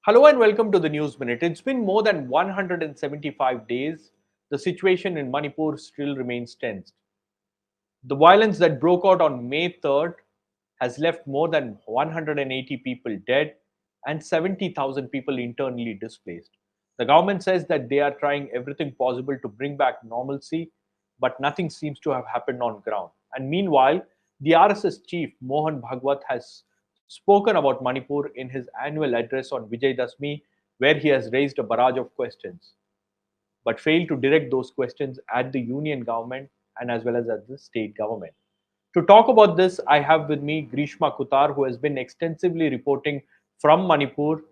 Hello and welcome to the News Minute. It's been more than 175 days. The situation in Manipur still remains tense. The violence that broke out on May 3rd has left more than 180 people dead and 70,000 people internally displaced. The government says that they are trying everything possible to bring back normalcy, but nothing seems to have happened on ground. And meanwhile, the RSS Chief Mohan Bhagwat has spoken about Manipur in his annual address on Vijayadasmi, where he has raised a barrage of questions but failed to direct those questions at the union government and as well as at the state government. To talk about this, I have with me Greeshma Kuthar, who has been extensively reporting from Manipur.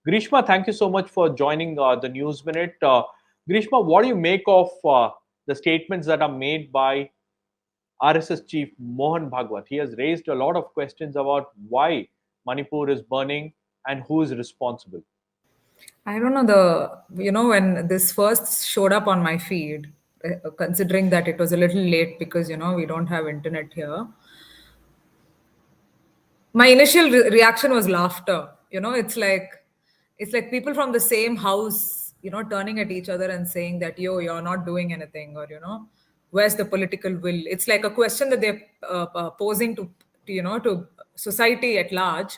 Greeshma, thank you so much for joining the News Minute. Greeshma, what do you make of the statements that are made by RSS Chief Mohan Bhagwat? He has raised a lot of questions about why Manipur is burning and who is responsible. I don't know when this first showed up on my feed, considering that it was a little late because, we don't have internet here. My initial reaction was laughter. It's like people from the same house, turning at each other and saying that, yo, you're not doing anything, or, where's the political will? It's like a question that they're posing to society at large.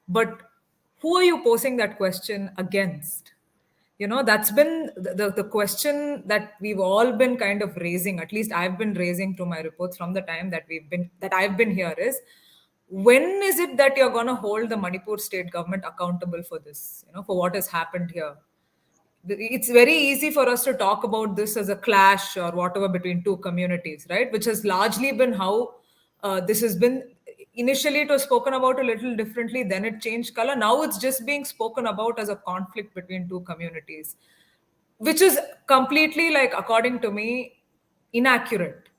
But who are you posing that question against? That's been the question that we've all been kind of raising, at least I've been raising to my reports from the time that I've been here, is when is it that you're going to hold the Manipur state government accountable for this, for what has happened here? It's very easy for us to talk about this as a clash or whatever between two communities, right? Which has largely been how this has been. Initially, it was spoken about a little differently, then it changed color. Now it's just being spoken about as a conflict between two communities, which is completely, like, according to me, inaccurate.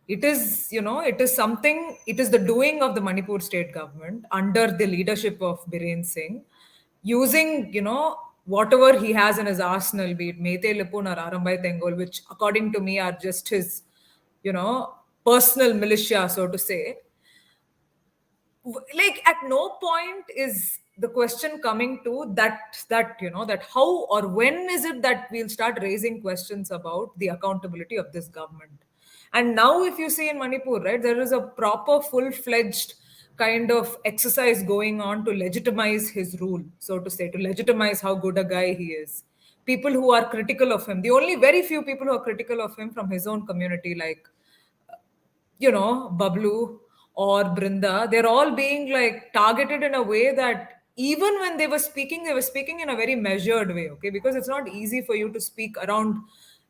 It is the doing of the Manipur state government under the leadership of Biren Singh, using, whatever he has in his arsenal, be it Meitei Lipun or Arambai Tengol, which according to me are just his, personal militia, so to say. Like, at no point is the question coming to that how or when is it that we'll start raising questions about the accountability of this government. And now, if you see in Manipur, right, there is a proper full-fledged kind of exercise going on to legitimize his rule, so to say, to legitimize how good a guy he is. People who are critical of him, the only very few people who are critical of him from his own community, like, Bablu or Brinda, they're all being, like, targeted in a way that even when they were speaking in a very measured way, okay? Because it's not easy for you to speak around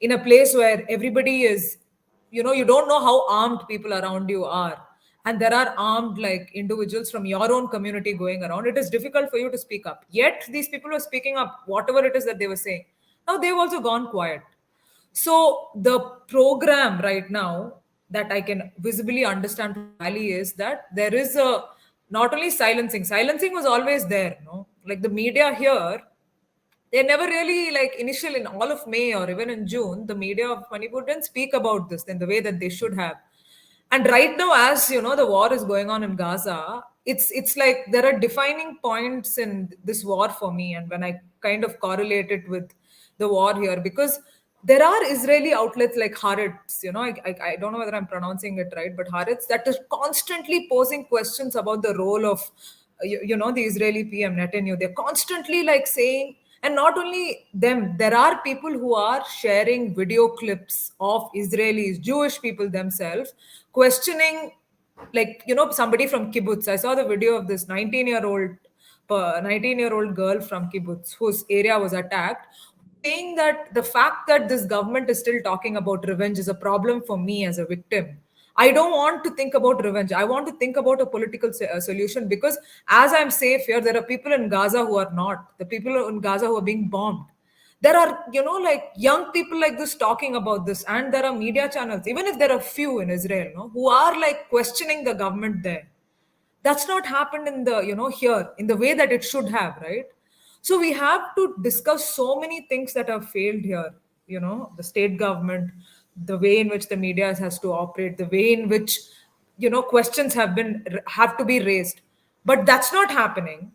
in a place where everybody is, you don't know how armed people around you are. And there are armed, like, individuals from your own community going around. It is difficult for you to speak up. Yet these people were speaking up, whatever it is that they were saying. Now they've also gone quiet. So the program right now that I can visibly understand from Valley is that there is a not only silencing. Silencing was always there, like the media here. They never really, like, initial in all of May or even in June, the media of Manipur didn't speak about this in the way that they should have. And right now, as the war is going on in Gaza, it's like there are defining points in this war for me. And when I kind of correlate it with the war here, because there are Israeli outlets like Haaretz, I don't know whether I'm pronouncing it right, but Haaretz, that is constantly posing questions about the role of the Israeli PM Netanyahu. They're constantly, like, saying, and not only them, there are people who are sharing video clips of Israelis, Jewish people themselves, questioning, like, somebody from kibbutz. I saw the video of this 19-year-old girl from kibbutz whose area was attacked, saying that the fact that this government is still talking about revenge is a problem for me as a victim. I don't want to think about revenge. I want to think about a political solution, because as I'm safe here, there are people in Gaza who are not. The people in Gaza who are being bombed. There are, like, young people like this talking about this, and there are media channels, even if there are few in Israel, who are, like, questioning the government there. That's not happened in the, here in the way that it should have, right? So we have to discuss so many things that have failed here. The state government, the way in which the media has to operate, the way in which, questions have to be raised. But that's not happening.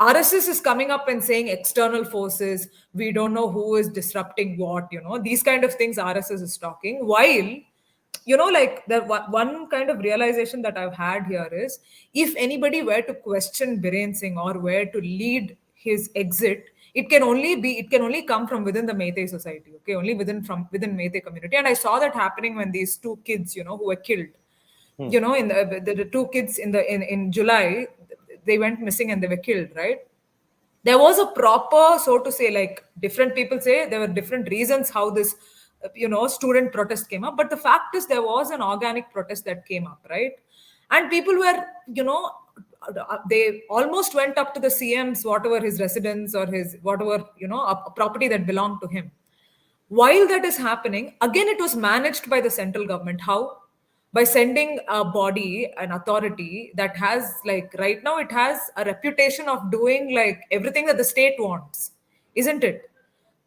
RSS is coming up and saying external forces, we don't know who is disrupting what, these kind of things RSS is talking. While, like the one kind of realization that I've had here is, if anybody were to question Biren Singh or were to lead his exit, it can only come from within the Meitei society, okay, only within Meitei community. And I saw that happening when these two kids, who were killed, Hmm. in the two kids in July, they went missing and they were killed, right? There was a proper, so to say, like different people say there were different reasons how this student protest came up, but the fact is there was an organic protest that came up, right? And people were, they almost went up to the CM's, whatever his residence or his whatever, a property that belonged to him. While that is happening, again, it was managed by the central government. How? By sending a body, an authority that has, like, right now, it has a reputation of doing like everything that the state wants, isn't it?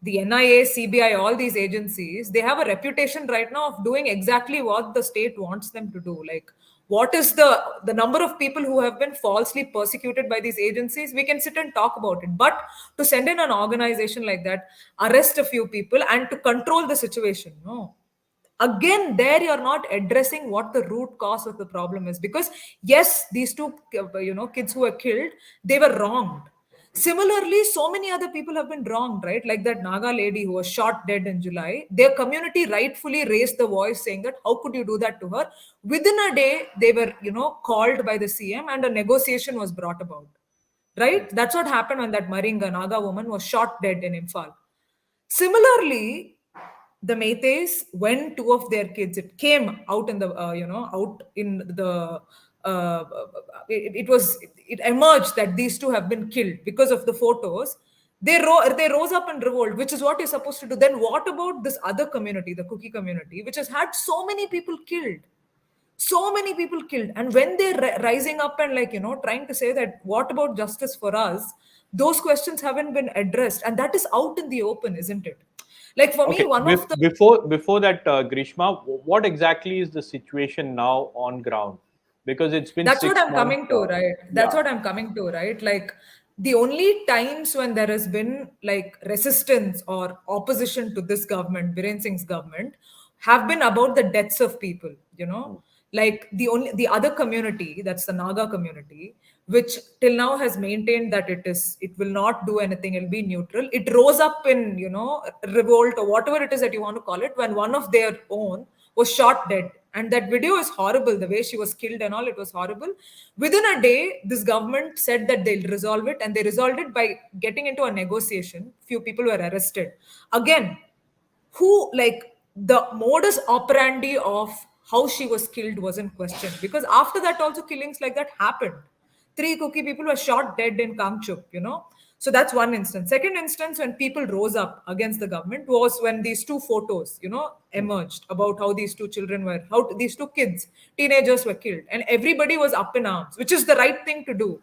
The NIA, CBI, all these agencies, they have a reputation right now of doing exactly what the state wants them to do. Like, what is the number of people who have been falsely persecuted by these agencies? We can sit and talk about it. But to send in an organization like that, arrest a few people, and to control the situation, no. Again, there you're not addressing what the root cause of the problem is, because yes, these two kids who were killed, they were wronged. Similarly, so many other people have been wronged, right? Like that Naga lady who was shot dead in July. Their community rightfully raised the voice saying that how could you do that to her? Within a day, they were, called by the CM and a negotiation was brought about. Right? That's what happened when that Maringa Naga woman was shot dead in Imphal. Similarly, the Meiteis, when two of their kids, it came out in the, out in the, it emerged that these two have been killed because of the photos. They rose up and revolt, which is what you're supposed to do. Then what about this other community, the Cookie community, which has had so many people killed? So many people killed. And when they're rising up and, like, trying to say that what about justice for us, those questions haven't been addressed, and that is out in the open, isn't it? Like, for me, Okay, one of the before that, Grishma, what exactly is the situation now on ground? Because it's been That's what 6 months. that's Yeah. what I'm coming to, right? Like, the only times when there has been like resistance or opposition to this government, Biren Singh's government, have been about the deaths of people, Hmm. like the other community, that's the Naga community, which till now has maintained that it will not do anything, it'll be neutral. It rose up in, revolt or whatever it is that you want to call it, when one of their own was shot dead. And that video is horrible, the way she was killed and all, it was horrible. Within a day, this government said that they'll resolve it, and they resolved it by getting into a negotiation. Few people were arrested. Again, who, like, the modus operandi of how she was killed wasn't questioned, because after that also killings like that happened. Three Cookie people were shot dead in Kangchup, so that's one instance. Second instance, when people rose up against the government, was when these two photos, Hmm. emerged about how these two children were, how these two kids, teenagers, were killed, and everybody was up in arms, which is the right thing to do.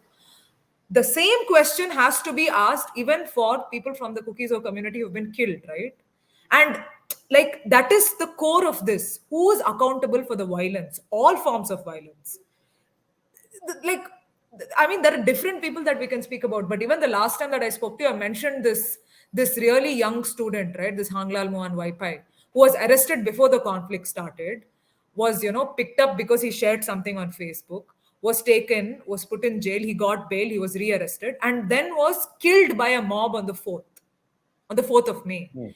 The same question has to be asked even for people from the cookies or community who've been killed, right? And, like, that is the core of this. Who is accountable for the violence? All forms of violence. Like, I mean, there are different people that we can speak about, but even the last time that I spoke to you, I mentioned this really young student, right? This Hanglal Mohan Vaipai, who was arrested before the conflict started, was, picked up because he shared something on Facebook, was taken, was put in jail, he got bail, he was rearrested, and then was killed by a mob on the 4th of May. Hmm.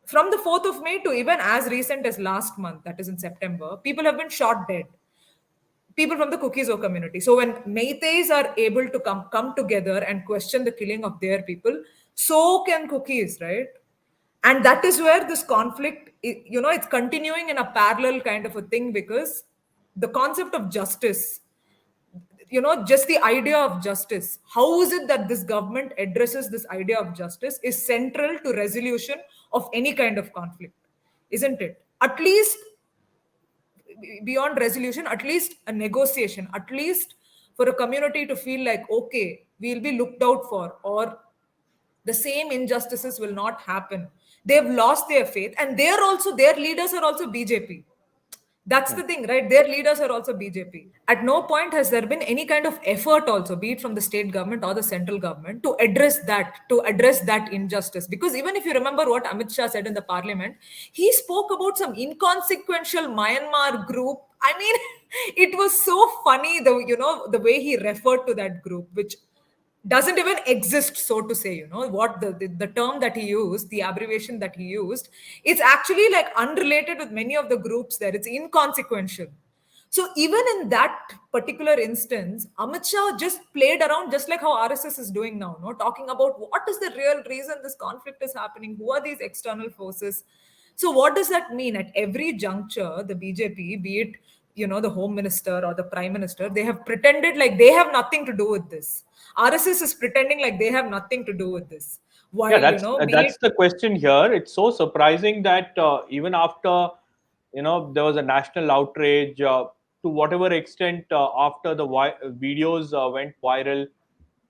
From the 4th of May to even as recent as last month, that is in September, people have been shot dead. People from the Cookies community. So when Meiteis are able to come together and question the killing of their people, so can Cookies, right? And that is where this conflict, it's continuing in a parallel kind of a thing, because the concept of justice, just the idea of justice, how is it that this government addresses this idea of justice, is central to resolution of any kind of conflict, isn't it? At least beyond resolution, at least a negotiation, at least for a community to feel like, okay, we'll be looked out for, or the same injustices will not happen. They've lost their faith, and they're also, their leaders are also BJP. That's the thing, right? Their leaders are also BJP. At no point has there been any kind of effort also, be it from the state government or the central government, to address that injustice. Because even if you remember what Amit Shah said in the parliament, he spoke about some inconsequential Myanmar group. I mean, it was so funny, the way he referred to that group, which doesn't even exist, so to say. What the term that he used, the abbreviation that he used, it's actually like unrelated with many of the groups there. It's inconsequential. So even in that particular instance, Amit Shah just played around, just like how RSS is doing now, no, talking about what is the real reason this conflict is happening, who are these external forces. So what does that mean? At every juncture, the BJP, be it the home minister or the prime minister, they have pretended like they have nothing to do with this. RSS is pretending like they have nothing to do with this. Yeah, While be it that's the question here. It's so surprising that even after there was a national outrage, to whatever extent after the videos went viral,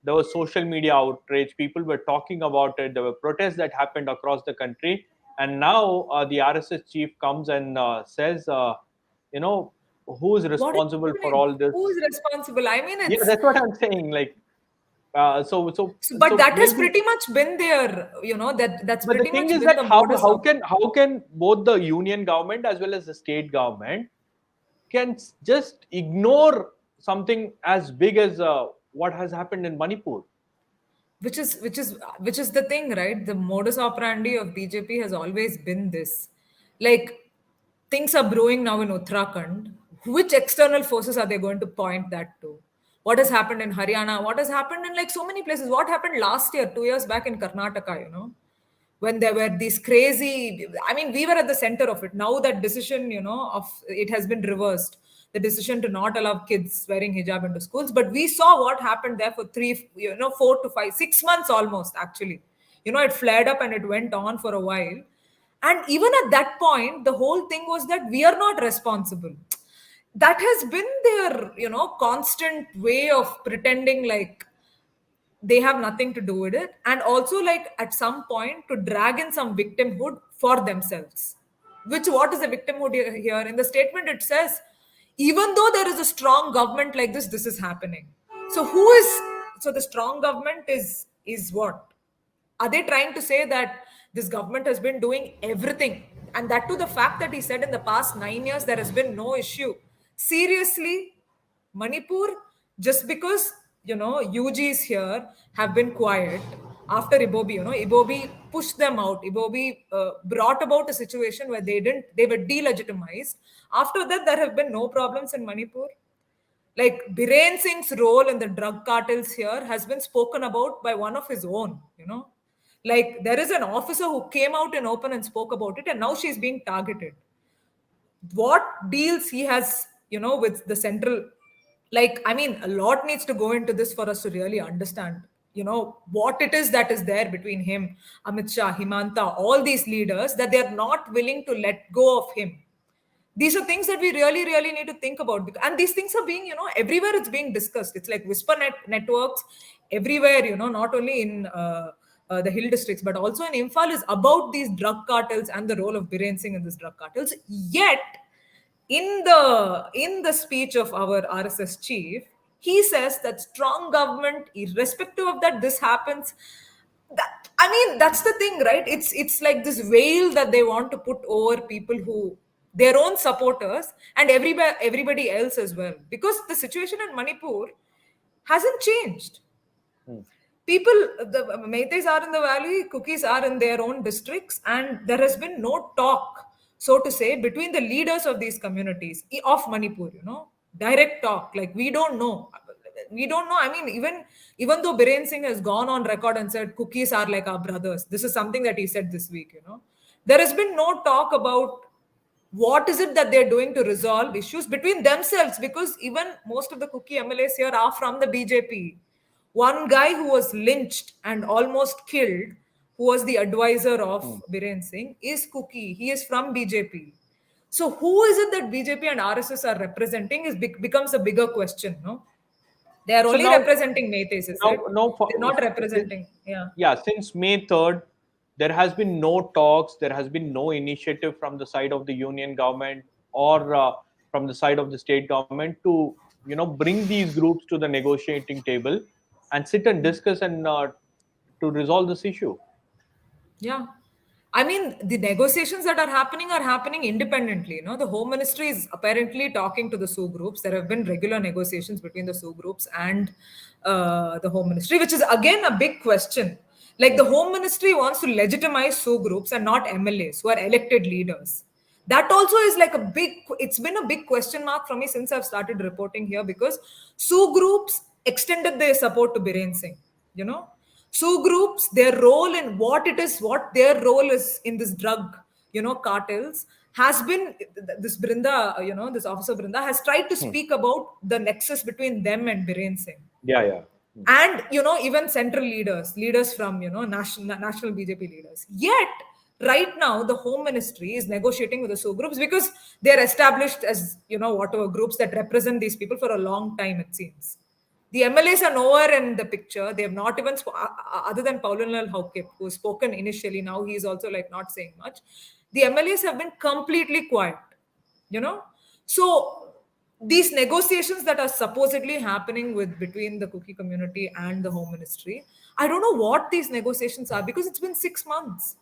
there was social media outrage. People were talking about it. There were protests that happened across the country, and now the RSS chief comes and says, you know, who is what is responsible for happening? all this? Who is responsible? I mean, Yeah, it's that's what I'm saying. Like, but so that has maybe. pretty much been there. That's But the pretty thing much is been that the modus operandi. how can both the union government as well as the state government can just ignore something as big as what has happened in Manipur? Which is the thing, right? The modus operandi of BJP has always been this. Like, things are brewing now in Uttarakhand. Which external forces are they going to point that to? What has happened in Haryana? What has happened in like so many places? What happened last year, 2 years back in Karnataka, when there were these crazy, I mean, we were at the center of it. Now that decision, of it has been reversed, the decision to not allow kids wearing hijab into schools. But we saw what happened there for 4 to 5 6 months almost, actually. It flared up and it went on for a while. And even at that point, the whole thing was that we are not responsible. That has been their constant way of pretending like they have nothing to do with it, and also like at some point to drag in some victimhood for themselves. Which, what is the victimhood here? In the statement it says, even though there is a strong government like this is happening. So who is, so the strong government is what? Are they trying to say that this government has been doing everything? And that to the fact that he said in the past 9 years there has been no issue. Seriously, Manipur, just because UGs here have been quiet after Ibobi, Ibobi pushed them out. Ibobi brought about a situation where they were delegitimized. After that, there have been no problems in Manipur. Like Biren Singh's role in the drug cartels here has been spoken about by one of his own. Like there is an officer who came out in open and spoke about it, and now she's being targeted. What deals he has, with the central, like, I mean, a lot needs to go into this for us to really understand, what it is that is there between him, Amit Shah, Himanta, all these leaders, that they're not willing to let go of him. These are things that we really really need to think about, and these things are being, everywhere it's being discussed. It's like whisper networks everywhere, not only in the hill districts but also in Imphal, is about these drug cartels and the role of Biren Singh in these drug cartels. Yet in the speech of our RSS chief, he says that strong government, irrespective of that, this happens. That, I mean, that's the thing, right? It's like this veil that they want to put over people who, their own supporters, and everybody else as well, because the situation in Manipur hasn't changed. Hmm. People, the Meiteis are in the valley, Cookies are in their own districts, and there has been no talk, so to say, between the leaders of these communities of Manipur. Direct talk. Like we don't know. I mean, even though Biren Singh has gone on record and said Cookies are like our brothers, this is something that he said this week. There has been no talk about what is it that they're doing to resolve issues between themselves, because even most of the Cookie MLAs here are from the BJP. One guy who was lynched and almost killed, who was the advisor of Hmm. Biren Singh, is Cookie. He is from BJP. So who is it that BJP and RSS are representing becomes a bigger question, no? They are So only now, representing Meiteis, is now, it? now, They're for, not since, representing, yeah. yeah, since May 3rd, there has been no talks. There has been no initiative from the side of the union government. or from the side of the state government to bring these groups to the negotiating table and sit and discuss and to resolve this issue. Yeah. I mean, the negotiations that are happening independently. You know, the Home Ministry is apparently talking to the Sioux groups. There have been regular negotiations between the Sioux groups and the Home Ministry, which is again a big question. Like the Home Ministry wants to legitimize Sioux groups and not MLAs who are elected leaders. That also is like a big, it's been a big question mark for me since I've started reporting here, because Sioux groups extended their support to Biren Singh, you know. Sioux groups, their role in what their role is in this drug, cartels has been, this Brinda, this officer Brinda has tried to Hmm. speak about the nexus between them and Biren Singh. Yeah, yeah. Hmm. And even central leaders from national BJP leaders. Yet right now the Home Ministry is negotiating with the Sioux groups because they're established as whatever groups that represent these people for a long time, it seems. The MLAs are nowhere in the picture. They have not even other than Paulinal Haukip, who has spoken initially. Now he's also like not saying much. The MLAs have been completely quiet, you know. So these negotiations that are supposedly happening with between the cookie community and the Home Ministry, I don't know what these negotiations are, because it's been 6 months.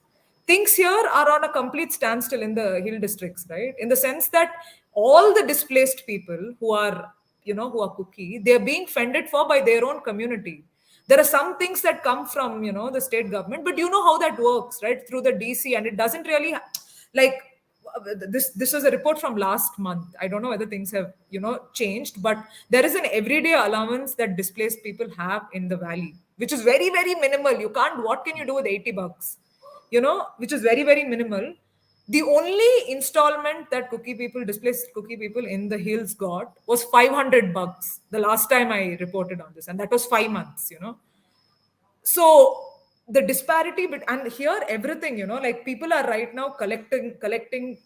Things here are on a complete standstill in the hill districts, right? In the sense that all the displaced people who are cookie, they're being fended for by their own community. There are some things that come from the state government, but you know how that works, right? Through the DC, and it doesn't really like this was a report from last month. I don't know whether things have changed, but there is an everyday allowance that displaced people have in the valley, which is very very minimal. You can't, what can you do with $80, which is very very minimal. The only installment that displaced cookie people in the hills got was $500 the last time I reported on this, and that was 5 months. So the disparity and here everything, like people are right now collecting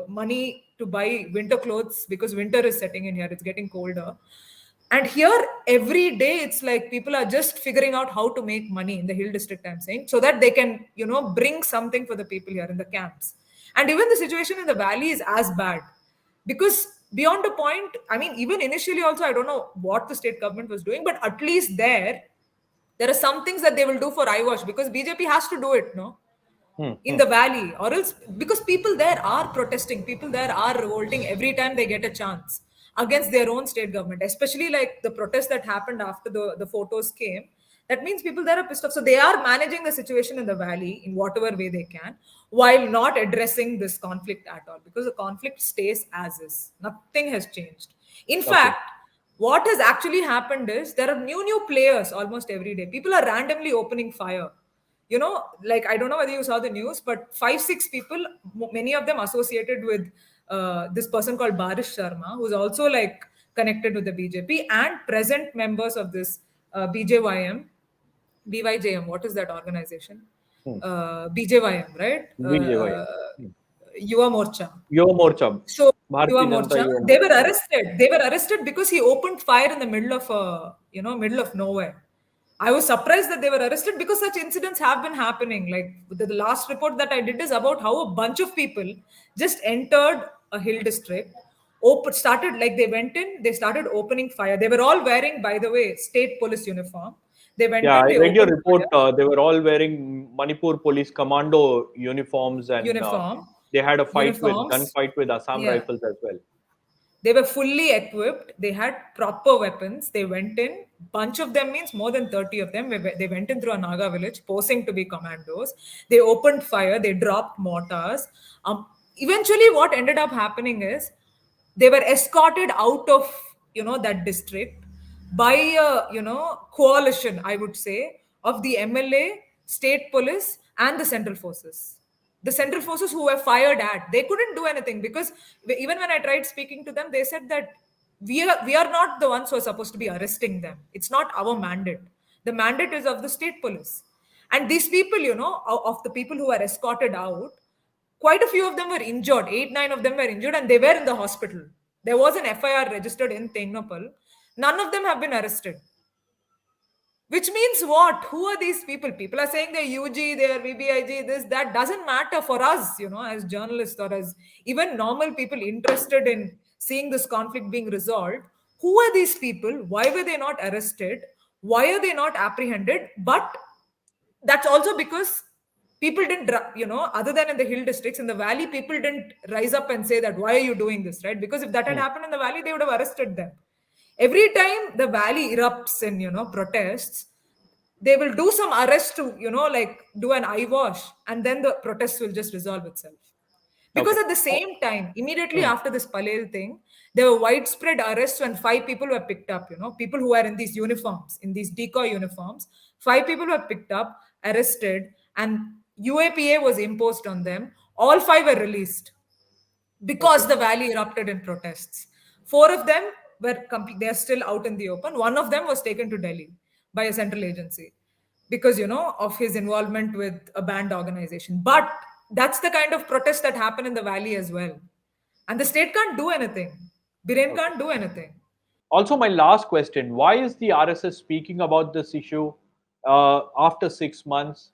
money to buy winter clothes because winter is setting in here, it's getting colder. And here every day it's like people are just figuring out how to make money in the hill district, I'm saying, so that they can bring something for the people here in the camps. And even the situation in the valley is as bad, because beyond a point, I mean, even initially also, I don't know what the state government was doing, but at least there are some things that they will do for eyewash, because BJP has to do it, no? Hmm. In Hmm. the valley, or else, because people there are protesting, people there are revolting every time they get a chance against their own state government, especially like the protest that happened after the photos came. That means people there are pissed off. So they are managing the situation in the valley in whatever way they can, while not addressing this conflict at all, because the conflict stays as is. Nothing has changed. In Okay. fact, what has actually happened is there are new players almost every day. People are randomly opening fire. Like, I don't know whether you saw the news, but 5 6 people, many of them associated with this person called Barish Sharma, who's also like connected with the BJP, and present members of this BJYM, BYJM. What is that organization? Hmm. BJYM, right? BJY. Hmm. Yuva Morcha. Yuva Morcha. So Yuva Bharatiya Janata Morcha, Yuva they were Morcha. arrested. They were arrested because he opened fire in the middle of nowhere. I was surprised that they were arrested, because such incidents have been happening. Like the last report that I did is about how a bunch of people just entered a hill district, started, like, they went in, they started opening fire. They were all wearing, by the way, state police uniform. They went Yeah, in, I they read your opened report. fire, They were all wearing Manipur police commando uniforms, and uniform, they had a uniforms. gunfight with Assam Yeah. rifles as well. They were fully equipped. They had proper weapons. They went in. Bunch of them means more than 30 of them. They went in through a Naga village, posing to be commandos. They opened fire. They dropped mortars. Eventually, what ended up happening is they were escorted out of that district by a coalition, I would say, of the MLA, state police, and the central forces. The central forces who were fired at, they couldn't do anything, because even when I tried speaking to them, they said that we are not the ones who are supposed to be arresting them. It's not our mandate. The mandate is of the state police. And these people, of the people who were escorted out, quite a few of them were injured. 8 9 of them were injured, and they were in the hospital. There was an FIR registered in Tengnopal. None of them have been arrested. Which means what? Who are these people? People are saying they're UG, they're VBIG, this, that doesn't matter for us, as journalists or as even normal people interested in seeing this conflict being resolved. Who are these people? Why were they not arrested? Why are they not apprehended? But that's also because people didn't, other than in the hill districts, in the valley, people didn't rise up and say that, why are you doing this, right? Because if that had happened in the valley, they would have arrested them. Every time the valley erupts in, protests, they will do some arrest to, like do an eye wash, and then the protest will just resolve itself. Because Okay. at the same time, immediately after this Palel thing, there were widespread arrests when 5 people were picked up, people who are in these uniforms, in these decoy uniforms. 5 people were picked up, arrested, and UAPA was imposed on them. All 5 were released because Okay. the valley erupted in protests. 4 of them were they are still out in the open. One of them was taken to Delhi by a central agency because of his involvement with a banned organization. But that's the kind of protest that happened in the valley as well, and the state can't do anything. Biren Okay. can't do anything. Also, my last question: why is the RSS speaking about this issue after 6 months?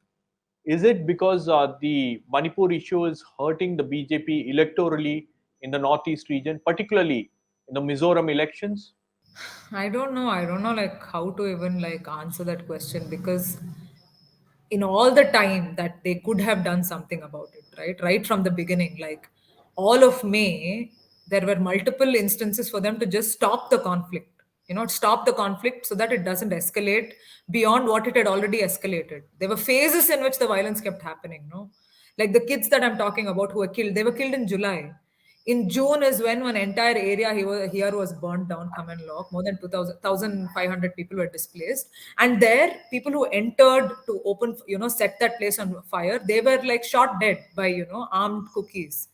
Is it because the Manipur issue is hurting the BJP electorally in the northeast region, particularly in the Mizoram elections? I don't know like how to even like answer that question, because in all the time that they could have done something about it, right from the beginning, like all of May, there were multiple instances for them to just stop the conflict, stop the conflict so that it doesn't escalate beyond what it had already escalated. There were phases in which the violence kept happening, no, like the kids that I'm talking about who were killed, they were killed in July. In June is when one entire area here was burnt down, common lock. More than 2,500 people were displaced. And there, people who entered to open, set that place on fire, they were like shot dead by, armed cookies.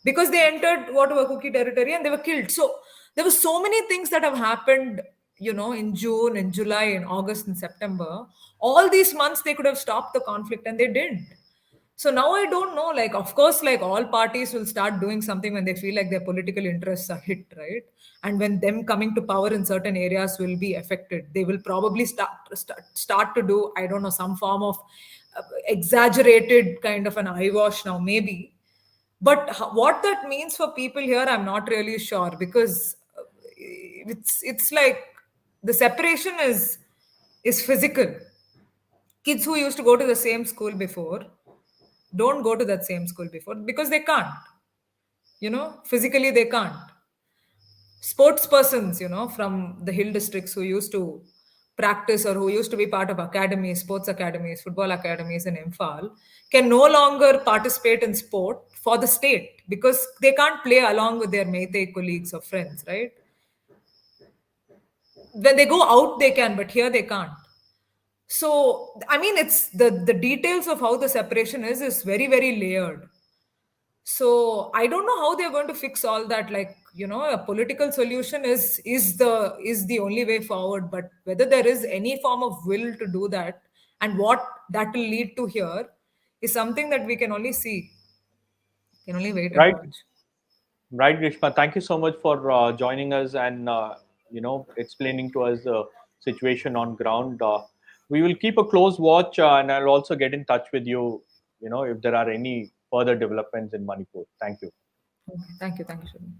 Because they entered whatever cookie territory and they were killed. So there were so many things that have happened, in June, in July, in August, and September. All these months they could have stopped the conflict and they didn't. So now I don't know, like, of course, like all parties will start doing something when they feel like their political interests are hit, right? And when them coming to power in certain areas will be affected, they will probably start to do, I don't know, some form of exaggerated kind of an eye wash now, maybe. But what that means for people here, I'm not really sure, because it's like the separation is physical. Kids who used to go to the same school before don't go to that same school before because they can't, physically they can't. Sports persons, from the hill districts who used to practice or who used to be part of academies, sports academies, football academies in Imphal, can no longer participate in sport for the state because they can't play along with their Meitei colleagues or friends, right? When they go out, they can, but here they can't. So, I mean, it's the details of how the separation is very, very layered. So I don't know how they're going to fix all that. Like, a political solution is the only way forward, but whether there is any form of will to do that and what that will lead to here is something that we can only see, can only wait and Right. watch. Right, Grishma. Thank you so much for joining us and explaining to us the situation on ground. We will keep a close watch, and I'll also get in touch with you. If there are any further developments in Manipur. Thank you. Okay. Thank you, Shubham.